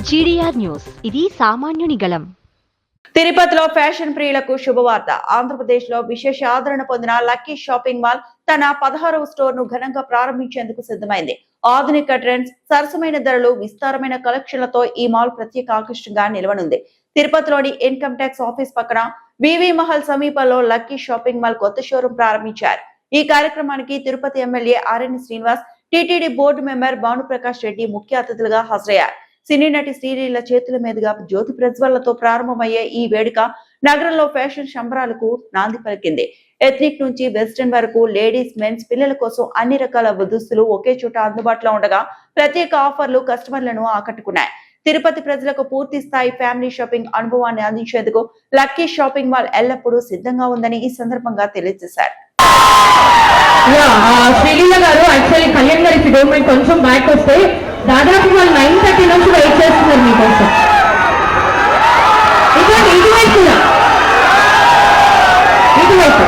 GDR news, ఇది సామాన్యుని గళం. తిరుపతిలో ఫ్యాషన్ ప్రియులకు శుభవార్త. ఆంధ్రప్రదేశ్లో విశేష ఆదరణ పొందిన లక్కీ షాపింగ్ మాల్ తన 16వ స్టోర్ ను ఘనంగా ప్రారంభించేందుకు సిద్ధమైంది. ఆధునిక ట్రెండ్స్, సరసమైన ధరలు, విస్తారమైన కలెక్షన్లతో ఈ మాల్ ప్రత్యేక ఆకర్షణగా నిలవనుంది. తిరుపతిలోని ఇన్కమ్ ట్యాక్స్ ఆఫీస్ పక్కన వివి మహల్ సమీపంలో లక్కీ షాపింగ్ మాల్ కొత్త షోరూం ప్రారంభించారు. ఈ కార్యక్రమానికి Tirupati MLA RN Srinivas, TTD board member Bhanuprakash Reddy ముఖ్య అతిథులుగా హాజరయ్యారు. సినీ నటి శ్రీలీల చేతుల మీదుగా జ్యోతి ప్రజ్వలతో ప్రారంభమయ్యే ఈ వేడుక నగరంలో ఫ్యాషన్ సంబరాలకు నాంది పలికింది. ఎథ్నిక్ నుంచి వెస్టర్న్ వరకు లేడీస్, మెన్స్, పిల్లల కోసం అన్ని రకాల దుస్తులు ఒకే చోట అందుబాటులో ఉండగా ప్రత్యేక ఆఫర్లు కస్టమర్లను ఆకట్టుకున్నాయి. తిరుపతి ప్రజలకు పూర్తి స్థాయి ఫ్యామిలీ షాపింగ్ అనుభవాన్ని అందించేందుకు లక్కీ షాపింగ్ మాల్ ఎల్లప్పుడూ సిద్ధంగా ఉందని ఈ సందర్భంగా తెలియజేశారు. శ్రీలీల గారు యాక్చువల్లీ కళ్యాణ్ గారి ఫిడోమెంట్ కొంచెం బ్యాక్ వస్తే దాదాపు వాళ్ళు 9:30 నుంచి వెయిట్ చేస్తున్నారు మీకోసం. ఇటువైపు కూడా ఇటువైపు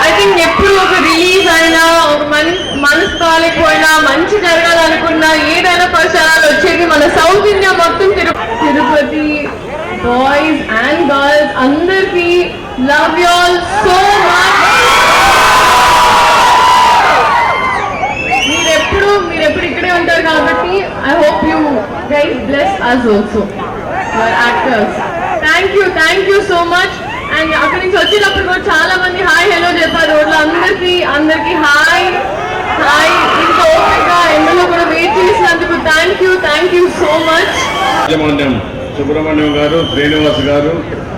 ఐ థింక్ ఎప్పుడు ఒక రిలీజ్ అయినా, ఒక మనసు కాలేకపోయినా, మంచి జరగాలనుకున్నా, ఏదైనా ప్రచారాలు వచ్చేది మన సౌత్ ఇండియా మొత్తం తిరుపతి బాయ్స్ అండ్ గర్ల్స్ అందరికీ love you all so much. మీరెప్పుడు ఇక్కడే ఉంటారు కాబట్టి I hope you guys bless us also, your actors. Thank you so much. And అక్కడి నుంచి వచ్చేటప్పుడు కూడా చాలా మంది హాయ్ హలో చెప్పారు రోడ్లో. అందరికి హాయ్. ఇంకా ఓపికగా ఎండలో కూడా వెయిట్ చేసినందుకు thank you so much. Subrahmanyam గారు, శ్రీనివాస్ గారు,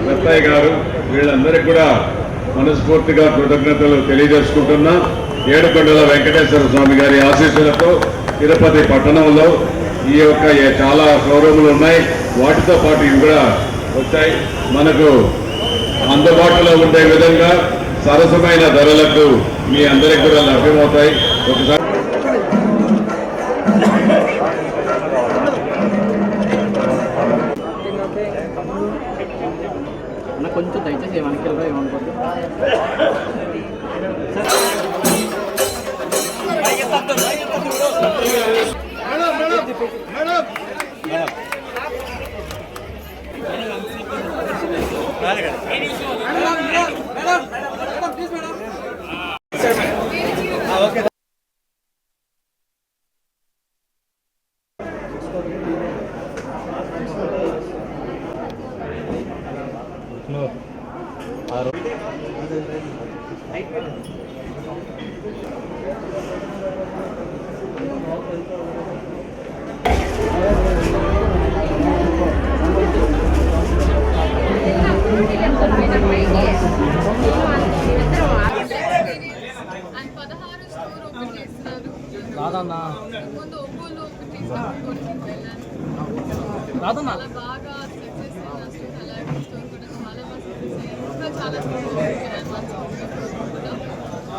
రత్తయ్య గారు, వీళ్ళందరికీ కూడా మనస్ఫూర్తిగా కృతజ్ఞతలు తెలియజేసుకుంటున్నా. ఏడుకొండల వెంకటేశ్వర స్వామి గారి ఆశీస్సులతో తిరుపతి పట్టణంలో ఈ యొక్క చాలా షోరూములు ఉన్నాయి. వాటితో పాటు ఇవి కూడా వచ్చాయి. మనకు అందుబాటులో ఉండే విధంగా సరసమైన ధరలకు మీ అందరికి కూడా లభ్యమవుతాయి. ఒకసారి కొంచెం దయచేసి వెనక్కి ఏమనుకోండి.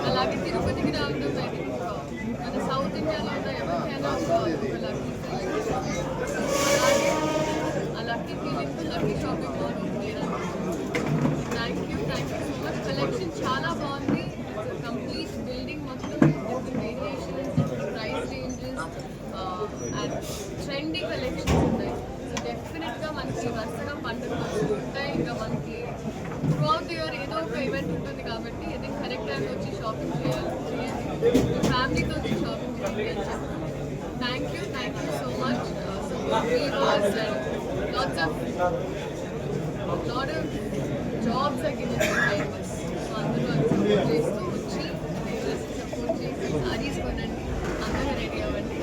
అలాగే తిరుపతికి రావడం మన సౌత్ ఇండియాలో ఎవరికైనా lucky feeling, lucky shopping mall thank you so much. Collection చాలా బాగుంది. కంప్లీట్ బిల్డింగ్ మొత్తం different variations, different price ranges and trendy collections ఉన్నాయి. సో డెఫినెట్గా మనకి వరుసగా పండుగలు ఉంటాయి. ఇంకా మనకి త్రూఅవుట్ ది ఇయర్ ఏదో ఒక ఈవెంట్ ఉంటుంది కాబట్టి ఇది కరెక్ట్ టైం వచ్చి షాపింగ్ చేయాలి, ఫ్యామిలీతో వచ్చి షాపింగ్ చేయాలి అని చెప్తాను. Thank you so much. Lot of jobs are given to drivers. So అందరూ సపోర్ట్ చేస్తూ వచ్చి సపోర్ట్ చేసి సారీస్ కొనండి, అందరూ రెడీ అవ్వండి.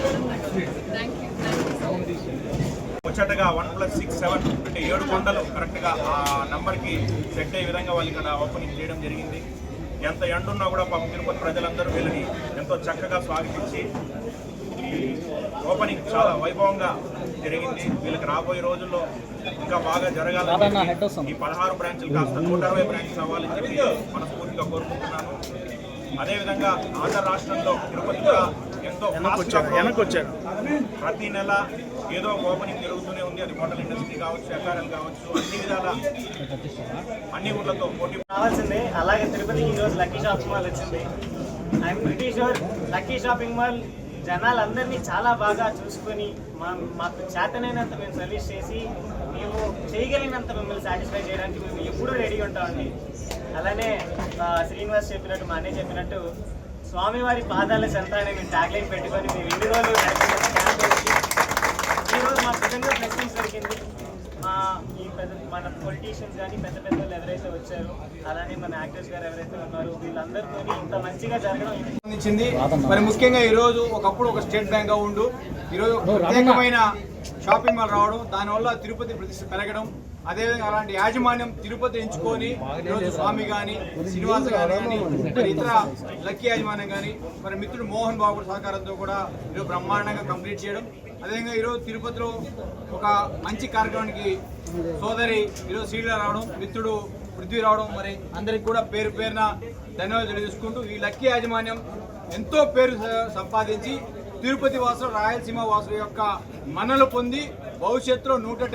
Thank you so much. ముచ్చటగా 1+6=7 అంటే 7 కొండలు కరెక్ట్గా ఆ నంబర్కి సెట్ అయ్యే విధంగా వాళ్ళు ఇక్కడ ఓపెనింగ్ చేయడం జరిగింది. ఎంత ఎండున్నా కూడా పాపం తిరుపతి ప్రజలందరూ వీళ్ళని ఎంతో చక్కగా స్వాగతించి ఈ ఓపెనింగ్ చాలా వైభవంగా జరిగింది. వీళ్ళకి రాబోయే రోజుల్లో ఇంకా బాగా జరగాలని, ఈ 16 బ్రాంచ్లు కాస్త 160 బ్రాంచ్లు అవ్వాలని చెప్పి మనస్ఫూర్తిగా కోరుకుంటున్నాను. అదేవిధంగా ఆంధ్ర రాష్ట్రంలో తిరుపతి కూడా ఎంతో ప్రతి నెల ఏదో ఒక ఓపెనింగ్ జరుగుతూనే ఉంది. అది హోటల్ ఇండస్ట్రీ కావచ్చు, ఎఫ్ఆర్ఎల్ కావచ్చు, అన్ని విధాల అన్ని ఊళ్ళతో పోటీ రావాల్సిందే. అలాగే తిరుపతికి ఈరోజు లక్కీ షాపింగ్ మాల్ వచ్చింది. I'm pretty sure lucky shopping mall జనాలందరినీ చాలా బాగా చూసుకొని మాకు చేతనైనంత మేము సర్వీస్ చేసి మేము చేయగలిగినంత మిమ్మల్ని సాటిస్ఫై చేయడానికి మేము ఎప్పుడూ రెడీగా ఉంటామండి. అలానే శ్రీనివాస్ చెప్పినట్టు, మా అన్నయ్య చెప్పినట్టు స్వామివారి పాదాల చెంత అనే మేము ట్యాగ్లైన్ పెట్టుకొని మేము ఇన్ని రోజులు నడిచిన క్యాంపెయిన్కి ఈరోజు మా విధంగా బ్లెస్సింగ్స్ దొరికింది. మన పొలిటీషియన్స్ కానీ పెద్ద పెద్ద వాళ్ళు ఎవరైతే వచ్చారో, అలానే మన యాక్టర్స్ గారు ఎవరైతే ఉన్నారో, వీళ్ళందరితో ఇంత మంచిగా జరగడం సంబంధించింది. మరి ముఖ్యంగా ఈరోజు ఒకప్పుడు ఒక స్టేట్ బ్యాంక్గా ఉండు ఈరోజు ప్రత్యేకమైన షాపింగ్ మాల్ రావడం, దానివల్ల తిరుపతి ప్రతిష్ట పెరగడం, అదేవిధంగా అలాంటి యాజమాన్యం తిరుపతి ఎంచుకొని ఈరోజు స్వామి కానీ, శ్రీనివాస గారు కానీ, మరి ఇతర లక్కీ యాజమాన్యం కానీ, మరి మిత్రుడు మోహన్ బాబు సహకారంతో కూడా ఈరోజు బ్రహ్మాండంగా కంప్లీట్ చేయడం. అదేవిధంగా ఈరోజు తిరుపతిలో ఒక మంచి కార్యక్రమానికి సోదరి ఈరోజు శ్రీలా రావడం, మిత్రుడు పృథ్వీ రావడం, మరి అందరికి కూడా పేరు పేరున ధన్యవాదాలు తెలియజేసుకుంటూ ఈ లక్కీ యాజమాన్యం ఎంతో పేరు సంపాదించి తిరుపతి వాసులు, రాయలసీమ వాసుల యొక్క మన్నలు పొంది భవిష్యత్తులో 170